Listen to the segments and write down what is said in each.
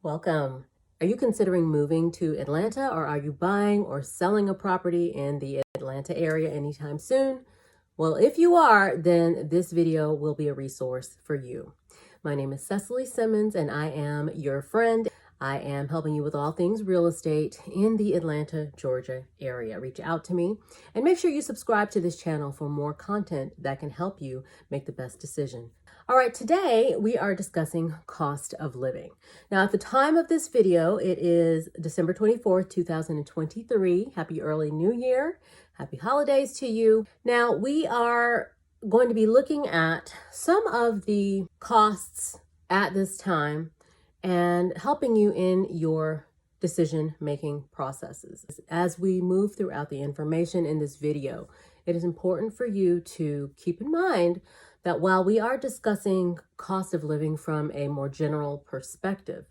Welcome. Are you considering moving to Atlanta, or are you buying or selling a property in the Atlanta area anytime soon? Well, if you are, then this video will be a resource for you. My name is Cecili Simmons and I am your friend. I am helping you with all things real estate in the Atlanta, Georgia area. Reach out to me and make sure you subscribe to this channel for more content that can help you make the best decision. All right, today we are discussing cost of living. Now, at the time of this video, it is December 24th, 2023. Happy early New Year. Happy holidays to you. Now, we are going to be looking at some of the costs at this time and helping you in your decision-making processes. As we move throughout the information in this video, it is important for you to keep in mind that while we are discussing cost of living from a more general perspective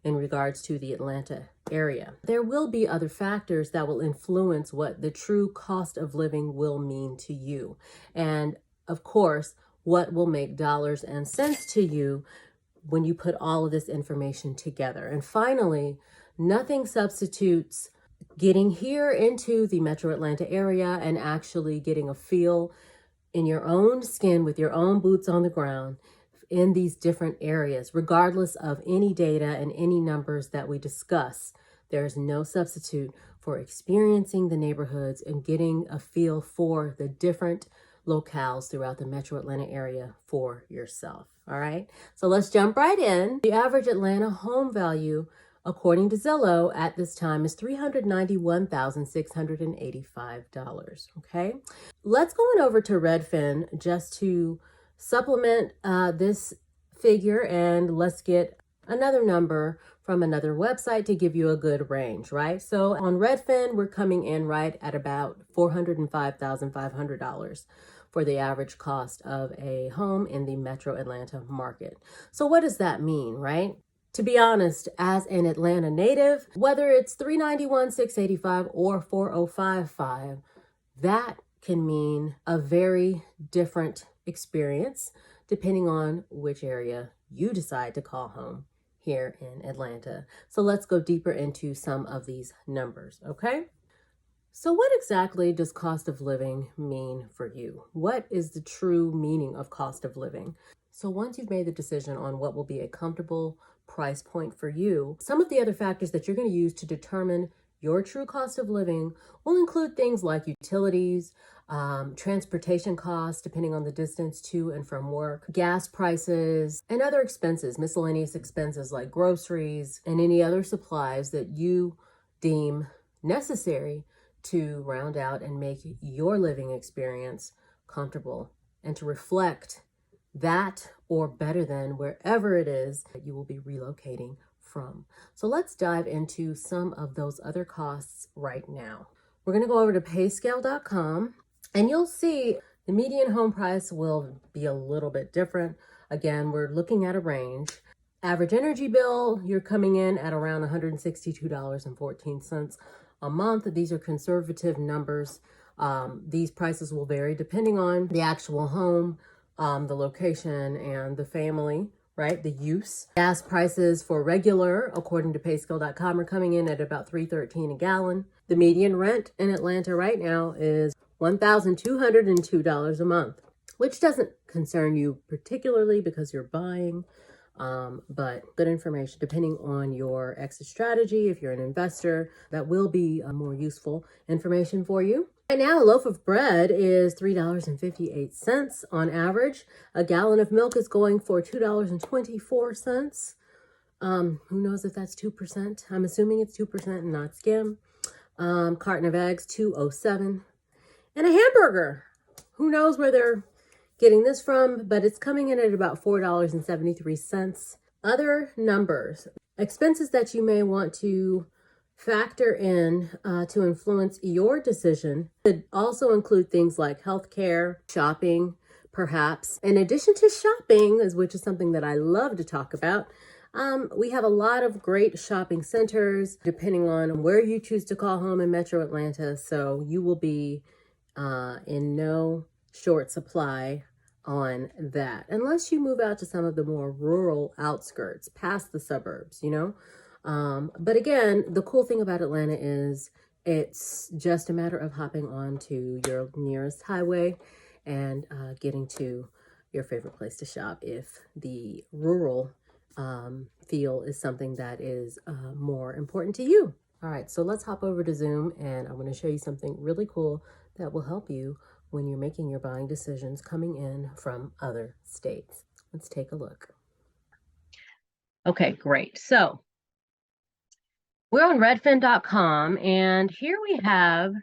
in regards to the Atlanta area, there will be other factors that will influence what the true cost of living will mean to you. And of course, what will make dollars and cents to you when you put all of this information together. And finally, nothing substitutes getting here into the metro Atlanta area and actually getting a feel in your own skin with your own boots on the ground in these different areas, regardless of any data and any numbers that we discuss. There is no substitute for experiencing the neighborhoods and getting a feel for the different locales throughout the metro Atlanta area for yourself. All right, so let's jump right in. The average Atlanta home value, according to Zillow, at this time is $391,685. Okay, let's go on over to Redfin just to supplement this figure, and let's get another number from another website to give you a good range, right? So on Redfin, we're coming in right at about $405,500 for the average cost of a home in the metro Atlanta market. So what does that mean, right? To be honest, as an Atlanta native, whether it's $391,685 or $405,500, that can mean a very different experience depending on which area you decide to call home here in Atlanta. So let's go deeper into some of these numbers, okay? So what exactly does cost of living mean for you? What is the true meaning of cost of living? So once you've made the decision on what will be a comfortable price point for you, some of the other factors that you're going to use to determine your true cost of living will include things like utilities, transportation costs, depending on the distance to and from work, gas prices, and other expenses, miscellaneous expenses like groceries and any other supplies that you deem necessary to round out and make your living experience comfortable and to reflect that or better than wherever it is that you will be relocating from. So let's dive into some of those other costs right now. We're going to go over to payscale.com and you'll see the median home price will be a little bit different. Again, we're looking at a range. Average energy bill, you're coming in at around $162.14 a month. These are conservative numbers. These prices will vary depending on the actual home, the location, and the family, right? The use. Gas prices for regular, according to payscale.com, are coming in at about $3.13 a gallon. The median rent in Atlanta right now is $1,202 a month, which doesn't concern you particularly because you're buying, but good information depending on your exit strategy. If you're an investor, that will be more useful information for you. Right now, a loaf of bread is $3.58 on average. A gallon of milk is going for $2.24. Who knows if that's 2%? I'm assuming it's 2% and not skim. Carton of eggs, $2.07. And a hamburger. Who knows where they're getting this from, but it's coming in at about $4.73. Other numbers, expenses that you may want to factor in to influence your decision could also include things like healthcare, shopping, perhaps. In addition to shopping, which is something that I love to talk about, we have a lot of great shopping centers depending on where you choose to call home in metro Atlanta. So you will be in no short supply on that, unless you move out to some of the more rural outskirts past the suburbs, you know. But again, the cool thing about Atlanta is it's just a matter of hopping on to your nearest highway and getting to your favorite place to shop if the rural feel is something that is more important to you. All right, so let's hop over to Zoom, and I'm going to show you something really cool that will help you when you're making your buying decisions coming in from other states. Let's take a look. Okay, great. So we're on redfin.com, and here we have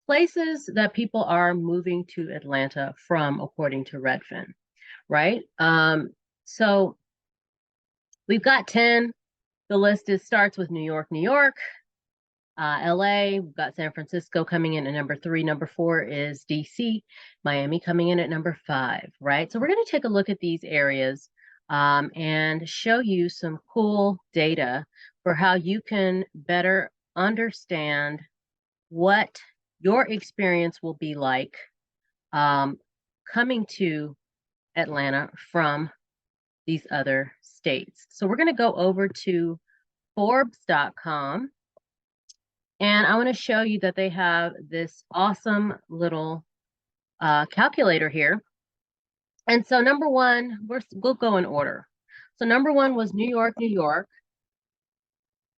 places that people are moving to Atlanta from, according to Redfin, right? So we've got 10. The list starts with New York, LA, we've got San Francisco coming in at number 3. Number 4 is DC, Miami coming in at number 5, right? So we're going to take a look at these areas and show you some cool data for how you can better understand what your experience will be like coming to Atlanta from these other states. So we're going to go over to Forbes.com. And I want to show you that they have this awesome little calculator here. And so number 1, we'll go in order. So number 1 was New York.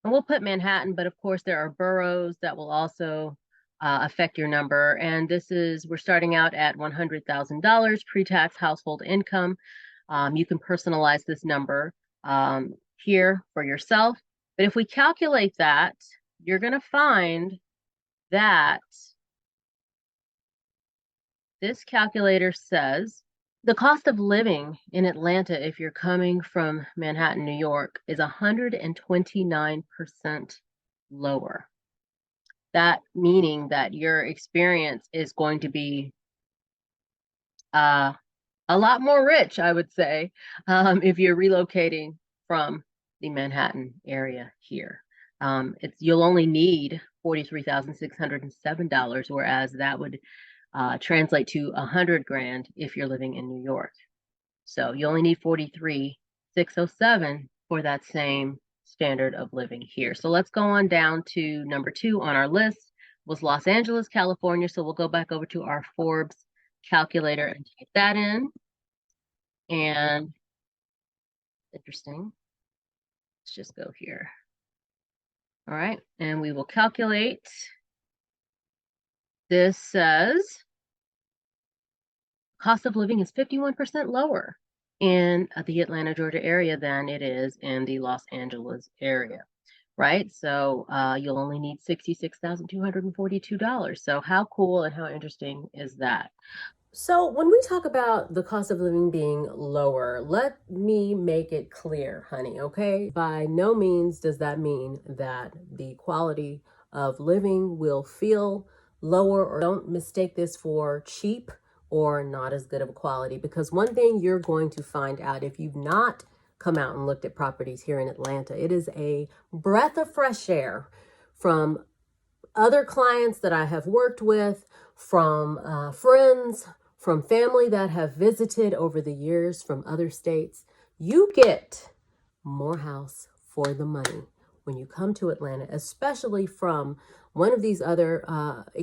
And we'll put Manhattan, but of course there are boroughs that will also affect your number. And we're starting out at $100,000 pre-tax household income. You can personalize this number here for yourself. But if we calculate that, you're going to find that this calculator says the cost of living in Atlanta, if you're coming from Manhattan, New York, is 129% lower. That meaning that your experience is going to be a lot more rich, I would say, if you're relocating from the Manhattan area here. You'll only need $43,607, whereas that would translate to $100,000 if you're living in New York. So you only need $43,607 for that same standard of living here. So let's go on down to number 2 on our list was Los Angeles, California. So we'll go back over to our Forbes calculator and type that in. And interesting. Let's just go here. All right, and we will calculate. This says cost of living is 51% lower in the Atlanta, Georgia area than it is in the Los Angeles area, right? So you'll only need $66,242. So how cool and how interesting is that? So when we talk about the cost of living being lower, let me make it clear, honey, okay? By no means does that mean that the quality of living will feel lower, or don't mistake this for cheap or not as good of a quality, because one thing you're going to find out if you've not come out and looked at properties here in Atlanta, it is a breath of fresh air from other clients that I have worked with, from friends, from family that have visited over the years from other states. You get more house for the money when you come to Atlanta, especially from one of these other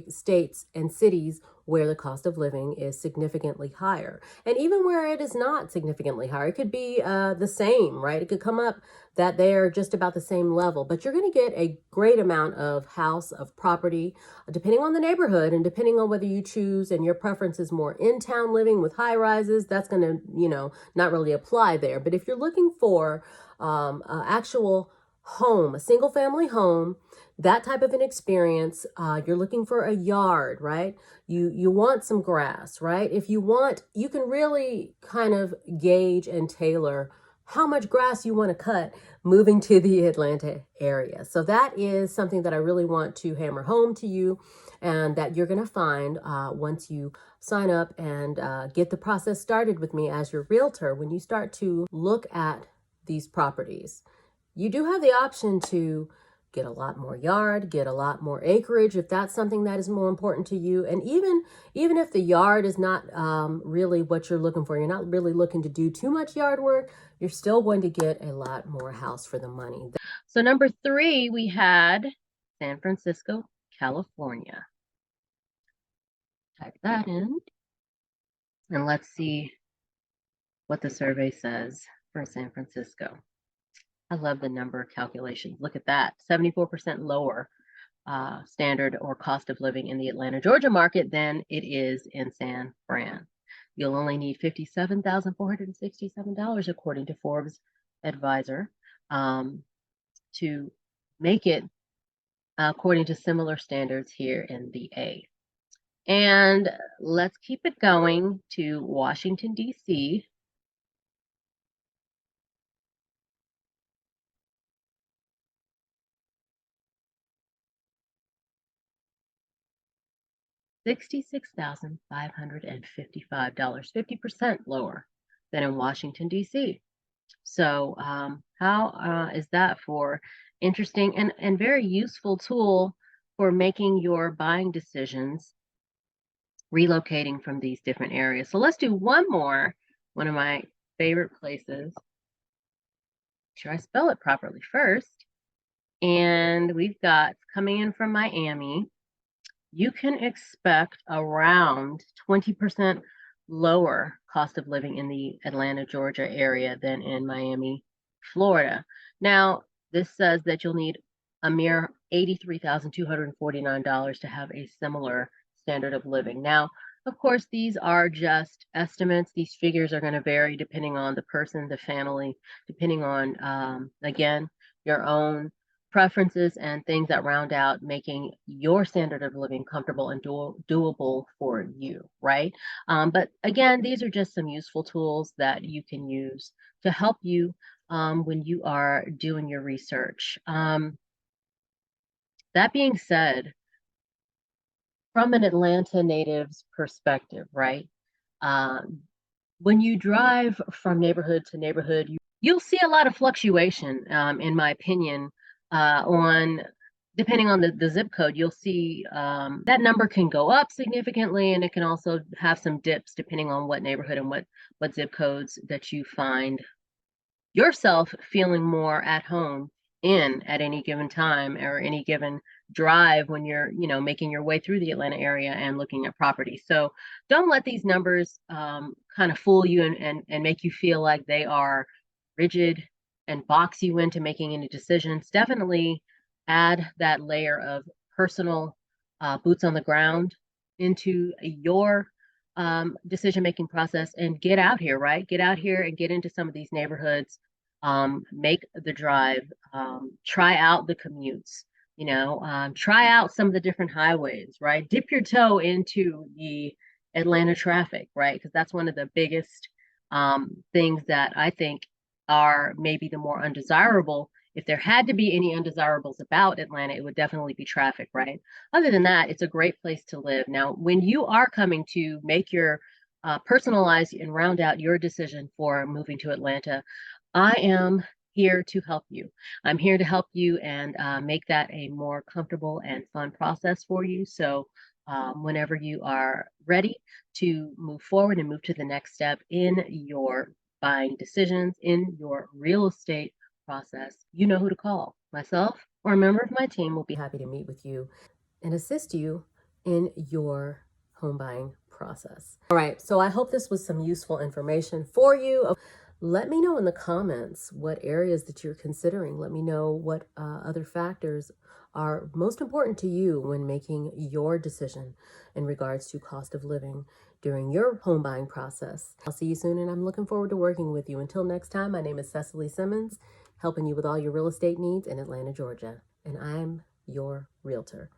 states and cities where the cost of living is significantly higher. And even where it is not significantly higher, it could be the same, right? It could come up that they're just about the same level, but you're going to get a great amount of house, of property, depending on the neighborhood and depending on whether you choose and your preference is more in-town living with high rises, that's going to, not really apply there. But if you're looking for actual home, a single family home, that type of an experience, you're looking for a yard, right? You want some grass, right? If you want, you can really kind of gauge and tailor how much grass you want to cut moving to the Atlanta area. So that is something that I really want to hammer home to you, and that you're going to find once you sign up and get the process started with me as your realtor. When you start to look at these properties, you do have the option to get a lot more yard, get a lot more acreage if that's something that is more important to you. And even if the yard is not really what you're looking for, you're not really looking to do too much yard work, you're still going to get a lot more house for the money. So number 3, we had San Francisco, California. Type that in, and let's see what the survey says for San Francisco. I love the number calculations. Look at that, 74% lower standard or cost of living in the Atlanta, Georgia market than it is in San Fran. You'll only need $57,467 according to Forbes Advisor to make it according to similar standards here in the A. And let's keep it going to Washington, D.C. $66,555, 50% lower than in Washington, D.C. So how is that for interesting and very useful tool for making your buying decisions, relocating from these different areas. So let's do one more, one of my favorite places. Make sure I spell it properly first. And we've got coming in from Miami. You can expect around 20% lower cost of living in the Atlanta, Georgia area than in Miami, Florida. Now, this says that you'll need a mere $83,249 to have a similar standard of living. Now, of course, these are just estimates. These figures are going to vary depending on the person, the family, depending on, again, your own preferences and things that round out making your standard of living comfortable and doable for you, right? But again, these are just some useful tools that you can use to help you when you are doing your research. That being said, from an Atlanta native's perspective, right? When you drive from neighborhood to neighborhood, you'll see a lot of fluctuation, in my opinion, on depending on the zip code. You'll see that number can go up significantly, and it can also have some dips depending on what neighborhood and what zip codes that you find yourself feeling more at home in at any given time or any given drive when you're making your way through the Atlanta area and looking at property. So don't let these numbers kind of fool you and make you feel like they are rigid and box you into making any decisions. Definitely add that layer of personal boots on the ground into your decision-making process and get out here, right? Get out here and get into some of these neighborhoods, make the drive, try out the commutes, try out some of the different highways, right? Dip your toe into the Atlanta traffic, right? Because that's one of the biggest things that I think are maybe the more undesirable. If there had to be any undesirables about Atlanta, it would definitely be traffic, right? Other than that, it's a great place to live. Now, when you are coming to make your personalize and round out your decision for moving to Atlanta, I am here to help you. I'm here to help you and make that a more comfortable and fun process for you. So whenever you are ready to move forward and move to the next step in your buying decisions, in your real estate process, you know who to call. Myself or a member of my team will be happy to meet with you and assist you in your home buying process. All right, so I hope this was some useful information for you. Let me know in the comments what areas that you're considering. Let me know what other factors are most important to you when making your decision in regards to cost of living during your home buying process. I'll see you soon, and I'm looking forward to working with you. Until next time, my name is Cecili Simmons, helping you with all your real estate needs in Atlanta, Georgia, and I'm your realtor.